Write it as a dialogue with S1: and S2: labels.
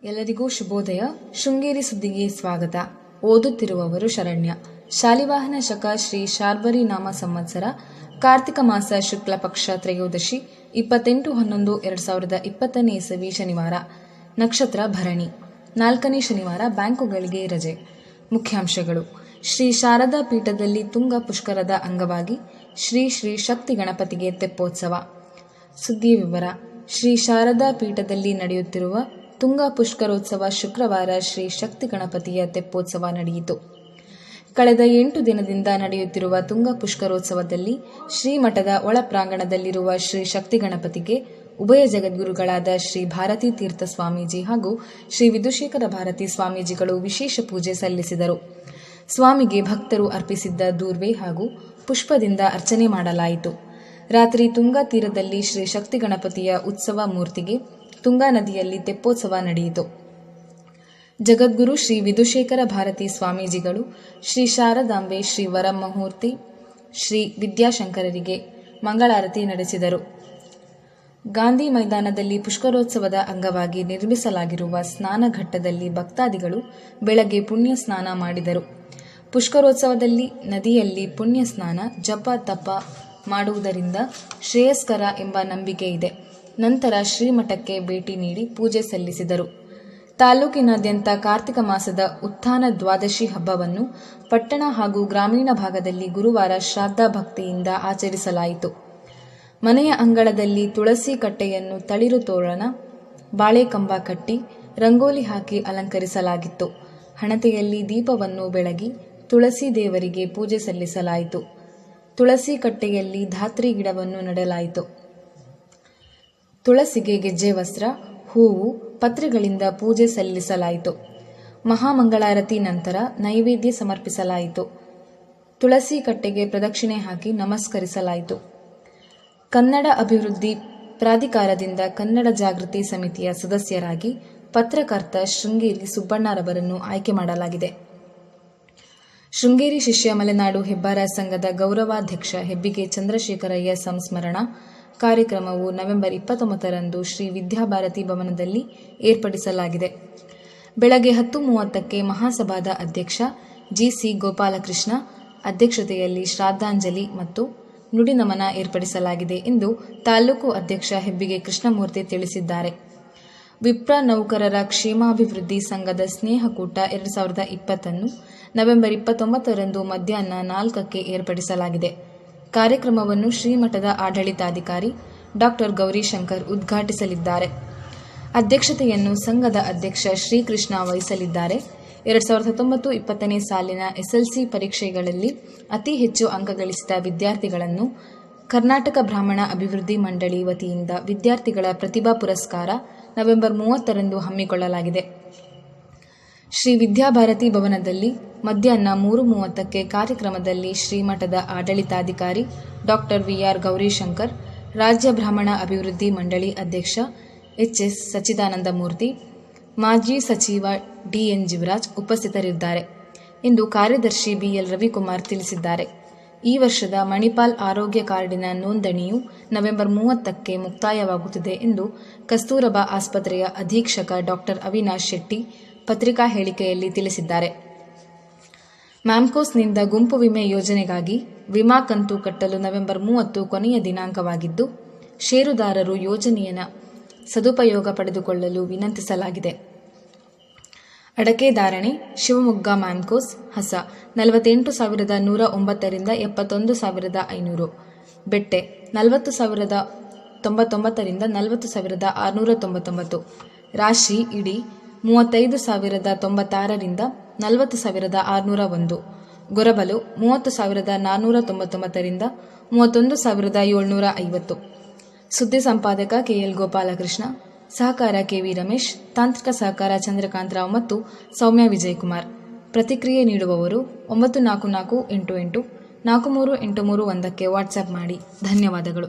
S1: ಎಲ್ಲರಿಗೂ ಶುಭೋದಯ. ಶೃಂಗೇರಿ ಸುದ್ದಿಗೆ ಸ್ವಾಗತ. ಓದುತ್ತಿರುವವರು ಶರಣ್ಯ. ಶಾಲಿವಾಹನ ಶಕ ಶ್ರೀ ಶಾರ್ವರಿ ನಾಮ ಸಂವತ್ಸರ ಕಾರ್ತಿಕ ಮಾಸ ಶುಕ್ಲ ಪಕ್ಷ ತ್ರಯೋದಶಿ 28/11/2020 ಇಸವಿ ಶನಿವಾರ. ನಕ್ಷತ್ರ ಭರಣಿ. 4ನೇ ಶನಿವಾರ. ಬ್ಯಾಂಕುಗಳಿಗೆ ರಜೆ. ಮುಖ್ಯಾಂಶಗಳು. ಶ್ರೀ ಶಾರದಾ ಪೀಠದಲ್ಲಿ ತುಂಗ ಪುಷ್ಕರದ ಅಂಗವಾಗಿ ಶ್ರೀ ಶ್ರೀ ಶಕ್ತಿ ಗಣಪತಿಗೆ ತೆಪ್ಪೋತ್ಸವ. ಸುದ್ದಿ ವಿವರ. ಶ್ರೀ ಶಾರದಾ ಪೀಠದಲ್ಲಿ ನಡೆಯುತ್ತಿರುವ ತುಂಗ ಪುಷ್ಕರೋತ್ಸವ ಶುಕ್ರವಾರ ಶ್ರೀ ಶಕ್ತಿ ಗಣಪತಿಯ ತೆಪ್ಪೋತ್ಸವ ನಡೆಯಿತು. ಕಳೆದ 8 ದಿನದಿಂದ ನಡೆಯುತ್ತಿರುವ ತುಂಗ ಪುಷ್ಕರೋತ್ಸವದಲ್ಲಿ ಶ್ರೀಮಠದ ಒಳ ಪ್ರಾಂಗಣದಲ್ಲಿರುವ ಶ್ರೀ ಶಕ್ತಿ ಗಣಪತಿಗೆ ಉಭಯ ಜಗದ್ಗುರುಗಳಾದ ಶ್ರೀ ಭಾರತೀ ತೀರ್ಥ ಸ್ವಾಮೀಜಿ ಹಾಗೂ ಶ್ರೀ ವಿಧುಶೇಖರ ಭಾರತಿ ಸ್ವಾಮೀಜಿಗಳು ವಿಶೇಷ ಪೂಜೆ ಸಲ್ಲಿಸಿದರು. ಸ್ವಾಮಿಗೆ ಭಕ್ತರು ಅರ್ಪಿಸಿದ್ದ ದೂರ್ವೆ ಹಾಗೂ ಪುಷ್ಪದಿಂದ ಅರ್ಚನೆ ಮಾಡಲಾಯಿತು. ರಾತ್ರಿ ತುಂಗಾ ತೀರದಲ್ಲಿ ಶ್ರೀ ಶಕ್ತಿ ಗಣಪತಿಯ ಉತ್ಸವ ಮೂರ್ತಿಗೆ ತುಂಗಾ ನದಿಯಲ್ಲಿ ತೆಪ್ಪೋತ್ಸವ ನಡೆಯಿತು. ಜಗದ್ಗುರು ಶ್ರೀ ವಿಧುಶೇಖರ ಭಾರತಿ ಸ್ವಾಮೀಜಿಗಳು ಶ್ರೀ ಶಾರದಾಂಬೆ, ಶ್ರೀ ವರಮಹೂರ್ತಿ, ಶ್ರೀ ವಿದ್ಯಾಶಂಕರರಿಗೆ ಮಂಗಳಾರತಿ ನಡೆಸಿದರು. ಗಾಂಧಿ ಮೈದಾನದಲ್ಲಿ ಪುಷ್ಕರೋತ್ಸವದ ಅಂಗವಾಗಿ ನಿರ್ಮಿಸಲಾಗಿರುವ ಸ್ನಾನಘಟ್ಟದಲ್ಲಿ ಭಕ್ತಾದಿಗಳು ಬೆಳಗ್ಗೆ ಪುಣ್ಯ ಸ್ನಾನ ಮಾಡಿದರು. ಪುಷ್ಕರೋತ್ಸವದಲ್ಲಿ ನದಿಯಲ್ಲಿ ಪುಣ್ಯ ಸ್ನಾನ, ಜಪ ತಪ ಮಾಡುವುದರಿಂದ ಶ್ರೇಯಸ್ಕರ ಎಂಬ ನಂಬಿಕೆ ಇದೆ. ನಂತರ ಶ್ರೀಮಠಕ್ಕೆ ಭೇಟಿ ನೀಡಿ ಪೂಜೆ ಸಲ್ಲಿಸಿದರು. ತಾಲೂಕಿನಾದ್ಯಂತ ಕಾರ್ತಿಕ ಮಾಸದ ಉತ್ಥಾನ ದ್ವಾದಶಿ ಹಬ್ಬವನ್ನು ಪಟ್ಟಣ ಹಾಗೂ ಗ್ರಾಮೀಣ ಭಾಗದಲ್ಲಿ ಗುರುವಾರ ಶ್ರದ್ಧಾ ಭಕ್ತಿಯಿಂದ ಆಚರಿಸಲಾಯಿತು. ಮನೆಯ ಅಂಗಳದಲ್ಲಿ ತುಳಸಿ ಕಟ್ಟೆಯನ್ನು ತಳಿರು ತೋರಣ, ಬಾಳೆಕಂಬ ಕಟ್ಟಿ ರಂಗೋಲಿ ಹಾಕಿ ಅಲಂಕರಿಸಲಾಗಿತ್ತು. ಹಣತೆಯಲ್ಲಿ ದೀಪವನ್ನು ಬೆಳಗಿ ತುಳಸಿ ದೇವರಿಗೆ ಪೂಜೆ ಸಲ್ಲಿಸಲಾಯಿತು. ತುಳಸಿ ಕಟ್ಟೆಯಲ್ಲಿ ಧಾತ್ರಿ ಗಿಡವನ್ನು ನೆಡಲಾಯಿತು. ತುಳಸಿಗೆ ಗೆಜ್ಜೆ ವಸ್ತ್ರ, ಹೂವು, ಪತ್ರೆಗಳಿಂದ ಪೂಜೆ ಸಲ್ಲಿಸಲಾಯಿತು. ಮಹಾಮಂಗಳಾರತಿ ನಂತರ ನೈವೇದ್ಯ ಸಮರ್ಪಿಸಲಾಯಿತು. ತುಳಸಿ ಕಟ್ಟೆಗೆ ಪ್ರದಕ್ಷಿಣೆ ಹಾಕಿ ನಮಸ್ಕರಿಸಲಾಯಿತು. ಕನ್ನಡ ಅಭಿವೃದ್ಧಿ ಪ್ರಾಧಿಕಾರದಿಂದ ಕನ್ನಡ ಜಾಗೃತಿ ಸಮಿತಿಯ ಸದಸ್ಯರಾಗಿ ಪತ್ರಕರ್ತ ಶೃಂಗೇರಿ ಸುಬ್ಬಣ್ಣರವರನ್ನು ಆಯ್ಕೆ ಮಾಡಲಾಗಿದೆ. ಶೃಂಗೇರಿ ಶಿಷ್ಯ ಮಲೆನಾಡು ಹೆಬ್ಬಾರ ಸಂಘದ ಗೌರವಾಧ್ಯಕ್ಷ ಹೆಬ್ಬಿಗೆ ಚಂದ್ರಶೇಖರಯ್ಯ ಸಂಸ್ಮರಣಾ ಕಾರ್ಯಕ್ರಮವು ನವೆಂಬರ್ 29ರಂದು ಶ್ರೀ ವಿದ್ಯಾಭಾರತಿ ಭವನದಲ್ಲಿ ಏರ್ಪಡಿಸಲಾಗಿದೆ. ಬೆಳಗ್ಗೆ 10:30ಕ್ಕೆ ಮಹಾಸಭಾದ ಅಧ್ಯಕ್ಷ ಜಿಸಿ ಗೋಪಾಲಕೃಷ್ಣ ಅಧ್ಯಕ್ಷತೆಯಲ್ಲಿ ಶ್ರದ್ಧಾಂಜಲಿ ಮತ್ತು ನುಡಿನಮನ ಏರ್ಪಡಿಸಲಾಗಿದೆ ಎಂದು ತಾಲೂಕು ಅಧ್ಯಕ್ಷ ಹೆಬ್ಬಿಗೆ ಕೃಷ್ಣಮೂರ್ತಿ ತಿಳಿಸಿದ್ದಾರೆ. ವಿಪ್ರ ನೌಕರರ ಕ್ಷೇಮಾಭಿವೃದ್ಧಿ ಸಂಘದ ಸ್ನೇಹಕೂಟ 2020 ನವೆಂಬರ್ 29ರಂದು ಮಧ್ಯಾಹ್ನ 4ಕ್ಕೆ ಏರ್ಪಡಿಸಲಾಗಿದೆ. ಕಾರ್ಯಕ್ರಮವನ್ನು ಶ್ರೀಮಠದ ಆಡಳಿತಾಧಿಕಾರಿ ಡಾ ಗೌರಿಶಂಕರ್ ಉದ್ಘಾಟಿಸಲಿದ್ದಾರೆ. ಅಧ್ಯಕ್ಷತೆಯನ್ನು ಸಂಘದ ಅಧ್ಯಕ್ಷ ಶ್ರೀಕೃಷ್ಣ ವಹಿಸಲಿದ್ದಾರೆ. 2019-20ನೇ ಸಾಲಿನ ಎಸ್ಎಲ್ಸಿ ಪರೀಕ್ಷೆಗಳಲ್ಲಿ ಅತಿ ಹೆಚ್ಚು ಅಂಕ ಗಳಿಸಿದ ವಿದ್ಯಾರ್ಥಿಗಳನ್ನು ಕರ್ನಾಟಕ ಬ್ರಾಹ್ಮಣ ಅಭಿವೃದ್ಧಿ ಮಂಡಳಿ ವತಿಯಿಂದ ವಿದ್ಯಾರ್ಥಿಗಳ ಪ್ರತಿಭಾ ಪುರಸ್ಕಾರ ನವೆಂಬರ್ 30ರಂದು ಹಮ್ಮಿಕೊಳ್ಳಲಾಗಿದೆ. ಶ್ರೀ ವಿದ್ಯಾಭಾರತಿ ಭವನದಲ್ಲಿ ಮಧ್ಯಾಹ್ನ 3:30ಕ್ಕೆ ಕಾರ್ಯಕ್ರಮದಲ್ಲಿ ಶ್ರೀಮಠದ ಆಡಳಿತಾಧಿಕಾರಿ ಡಾ ವಿಆರ್ ಗೌರಿಶಂಕರ್, ರಾಜ್ಯ ಬ್ರಾಹ್ಮಣ ಅಭಿವೃದ್ಧಿ ಮಂಡಳಿ ಅಧ್ಯಕ್ಷ ಎಚ್ಎಸ್ ಸಚ್ಚಿದಾನಂದಮೂರ್ತಿ, ಮಾಜಿ ಸಚಿವ ಡಿಎನ್ ಜಿವರಾಜ್ ಉಪಸ್ಥಿತರಿದ್ದಾರೆ ಎಂದು ಕಾರ್ಯದರ್ಶಿ ಬಿಎಲ್ ರವಿಕುಮಾರ್ ತಿಳಿಸಿದ್ದಾರೆ. ಈ ವರ್ಷದ ಮಣಿಪಾಲ್ ಆರೋಗ್ಯ ಕಾರ್ಡಿನ ನೋಂದಣಿಯು ನವೆಂಬರ್ 30ಕ್ಕೆ ಮುಕ್ತಾಯವಾಗುತ್ತಿದೆ ಎಂದು ಕಸ್ತೂರಬಾ ಆಸ್ಪತ್ರೆಯ ಅಧೀಕ್ಷಕ ಡಾ ಅವಿನಾಶ್ ಶೆಟ್ಟಿ ಪತ್ರಿಕಾ ಹೇಳಿಕೆಯಲ್ಲಿ ತಿಳಿಸಿದ್ದಾರೆ. ಮ್ಯಾಮ್ಕೋಸ್ನಿಂದ ಗುಂಪು ವಿಮೆ ಯೋಜನೆಗಾಗಿ ವಿಮಾ ಕಂತು ಕಟ್ಟಲು ನವೆಂಬರ್ 30 ಕೊನೆಯ ದಿನಾಂಕವಾಗಿದ್ದು, ಷೇರುದಾರರು ಯೋಜನೆಯ ಸದುಪಯೋಗ ಪಡೆದುಕೊಳ್ಳಲು ವಿನಂತಿಸಲಾಗಿದೆ. ಅಡಕೆ ಧಾರಣೆ. ಶಿವಮೊಗ್ಗ ಮ್ಯಾಮ್ಕೋಸ್ ಹಸ 48,109 ರಿಂದ 71,500. ಬೆಟ್ಟೆ 40,099 ರಿಂದ 40,699. ರಾಶಿ ಇಡಿ 35,096 ರಿಂದ 40,601. ಗೊರಬಲು 30,499 ರಿಂದ 31,750. ಸುದ್ದಿ ಸಂಪಾದಕ ಕೆಎಲ್ ಗೋಪಾಲಕೃಷ್ಣ, ಸಹಕಾರ ಕೆವಿ ರಮೇಶ್, ತಾಂತ್ರಿಕ ಸಹಕಾರ ಚಂದ್ರಕಾಂತ್ ರಾವ್ ಮತ್ತು ಸೌಮ್ಯ ವಿಜಯಕುಮಾರ್. ಪ್ರತಿಕ್ರಿಯೆ ನೀಡುವವರು 9448843831ಕ್ಕೆ ವಾಟ್ಸ್ಆಪ್ ಮಾಡಿ. ಧನ್ಯವಾದಗಳು.